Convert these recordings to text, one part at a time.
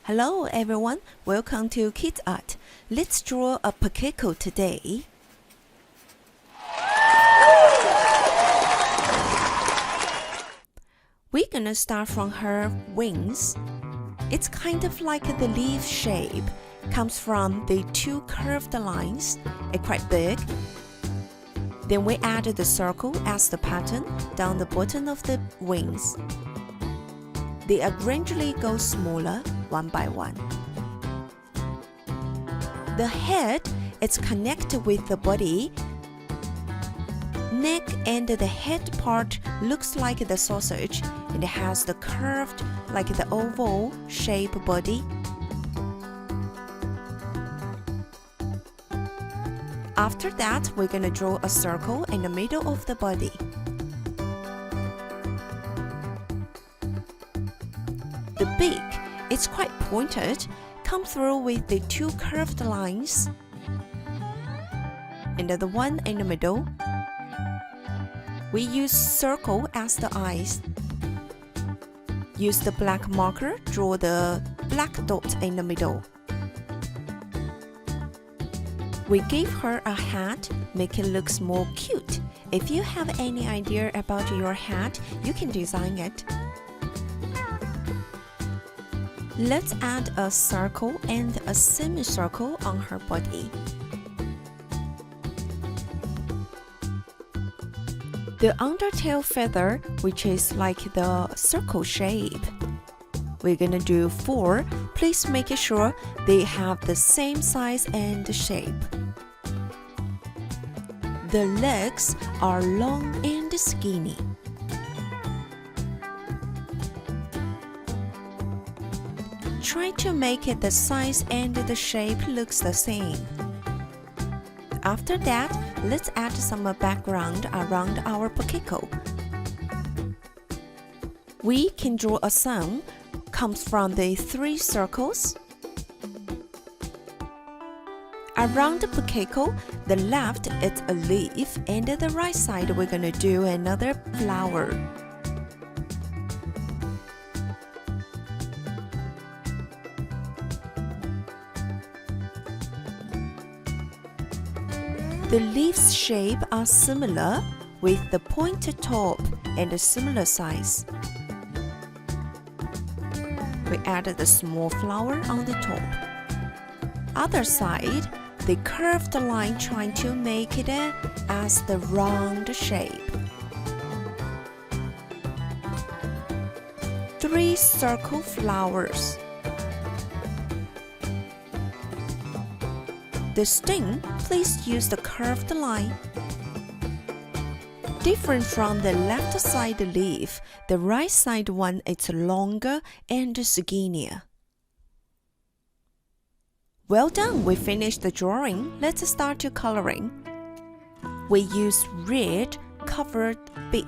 Hello everyone, welcome to Kids Art. Let's draw a Pukeko today. We're gonna start from her wings. It's kind of like the leaf shape, comes from the two curved lines, it's quite big. Then we add the circle as the pattern down the bottom of the wings. They are gradually go smaller one by one. The head is connected with the body. Neck and the head part looks like the sausage and it has the curved like the oval shape body. After that, we're gonna draw a circle in the middle of the body. The beak is quite pointed, come through with the two curved lines. And the one in the middle, we use circle as the eyes. Use the black marker, draw the black dot in the middle. We gave her a hat, make it look more cute. If you have any idea about your hat, you can design it. Let's add a circle and a semicircle on her body. The undertail feather, which is like the circle shape. We're gonna do 4. Please make sure they have the same size and shape. The legs are long and skinny. Try to make it the size and the shape looks the same. After that, let's add some background around our Pukeko. We can draw a sun, comes from the 3 circles. Around the Pukeko, the left is a leaf and the right side we're gonna do another flower. The leaves shape are similar with the pointed top and a similar size. We added the small flower on the top. Other side, the curved line trying to make it as the round shape. 3 circle flowers. The stem, please use the curved line. Different from the left side leaf, the right side one is longer and skinnier. Well done, we finished the drawing. Let's start to coloring. We use red covered beak,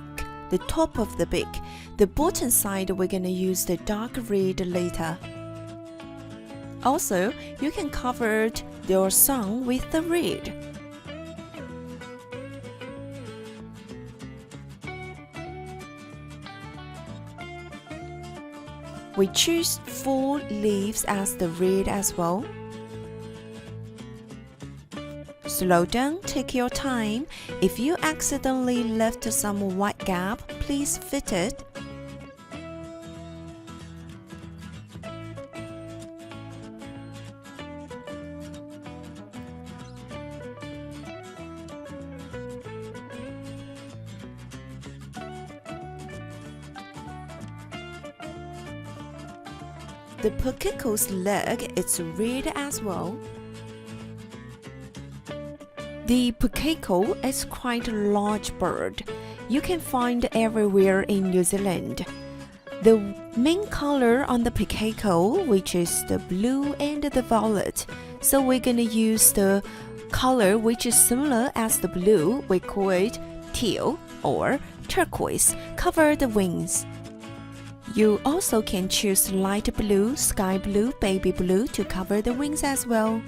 the top of the beak. The bottom side we're gonna use the dark red later. Also, you can cover your sun with the red. We choose 4 leaves as the red as well. Slow down, take your time. If you accidentally left some white gap, please fit it. The Pukeko's leg is red as well. The Pukeko is quite a large bird. You can find everywhere in New Zealand. The main color on the Pukeko, which is the blue and the violet. So we're gonna use the color which is similar as the blue. We call it teal or turquoise. Cover the wings. You also can choose light blue, sky blue, baby blue to cover the wings as well.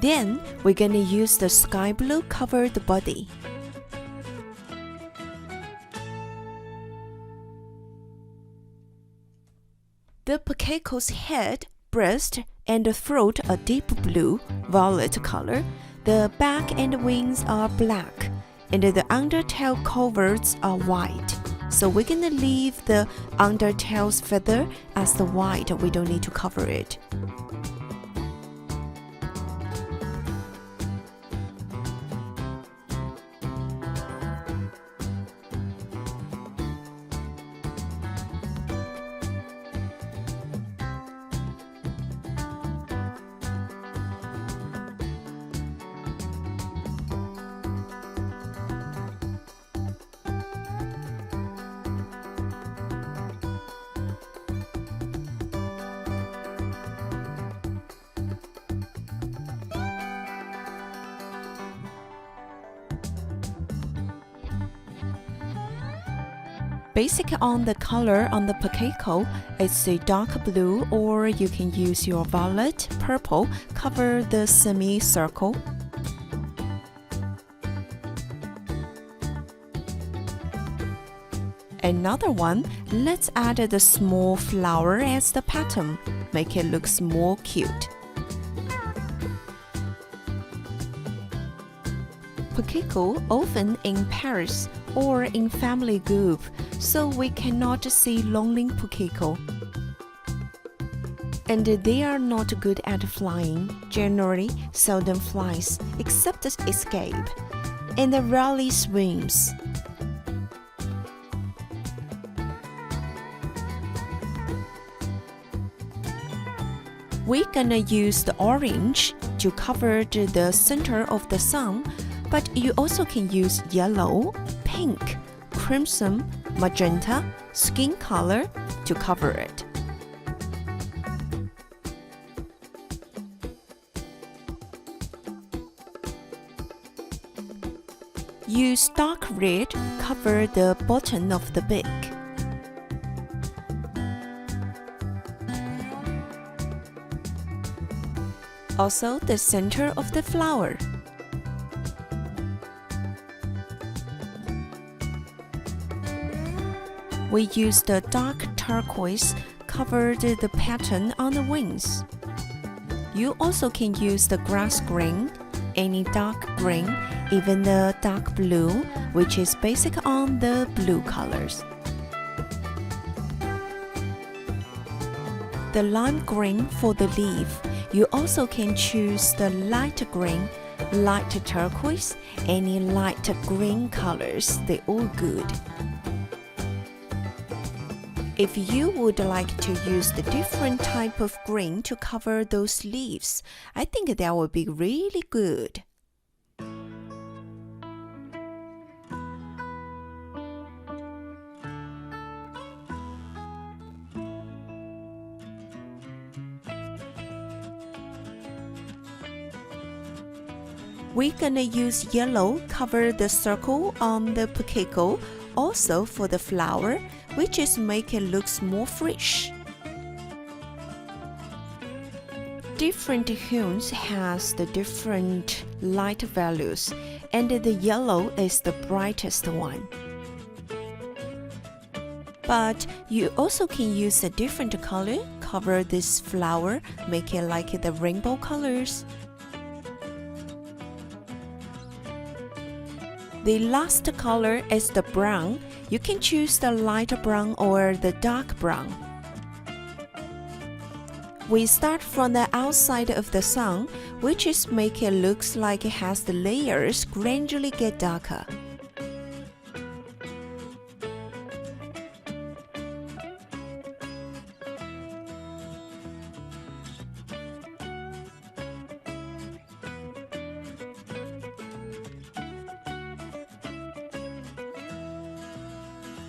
Then we're gonna use the sky blue cover the body. The Pukeko's head, breast, and throat are deep blue, violet color. The back and wings are black, and the undertail coverts are white. So we're gonna leave the undertail's feather as the white. We don't need to cover it. Basic on the color on the Pukeko, it's a dark blue, or you can use your violet, purple, cover the semicircle. Another one, let's add the small flower as the pattern, make it look more cute. Pukeko often in pairs or in family group, so we cannot see lonely Pukeko. And they are not good at flying, generally seldom flies, except escape, and rarely swims. We're gonna use the orange to cover the center of the sun, but you also can use yellow, pink, crimson, magenta, skin color to cover it. Use dark red, cover the bottom of the beak. Also the center of the flower. We use the dark turquoise, covered the pattern on the wings. You also can use the grass green, any dark green, even the dark blue, which is basic on the blue colors. The lime green for the leaf. You also can choose the light green, light turquoise, any light green colors, they're all good. If you would like to use the different type of green to cover those leaves, I think that would be really good. We're gonna use yellow, cover the circle on the Pukeko, also for the flower, which is make it looks more fresh. Different hues has the different light values, and the yellow is the brightest one. But you also can use a different color, cover this flower, make it like the rainbow colors. The last color is the brown. You can choose the light brown or the dark brown. We start from the outside of the sun, which is make it looks like it has the layers gradually get darker.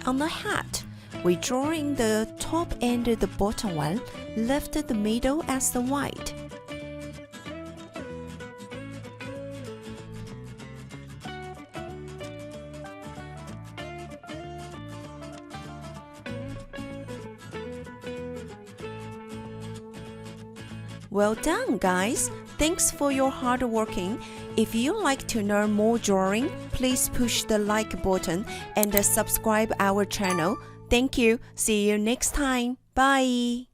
On the hat, we draw in the top and the bottom one, left the middle as the white. Well done, guys! Thanks for your hard working. If you like to learn more drawing, please push the like button and subscribe our channel. Thank you. See you next time. Bye.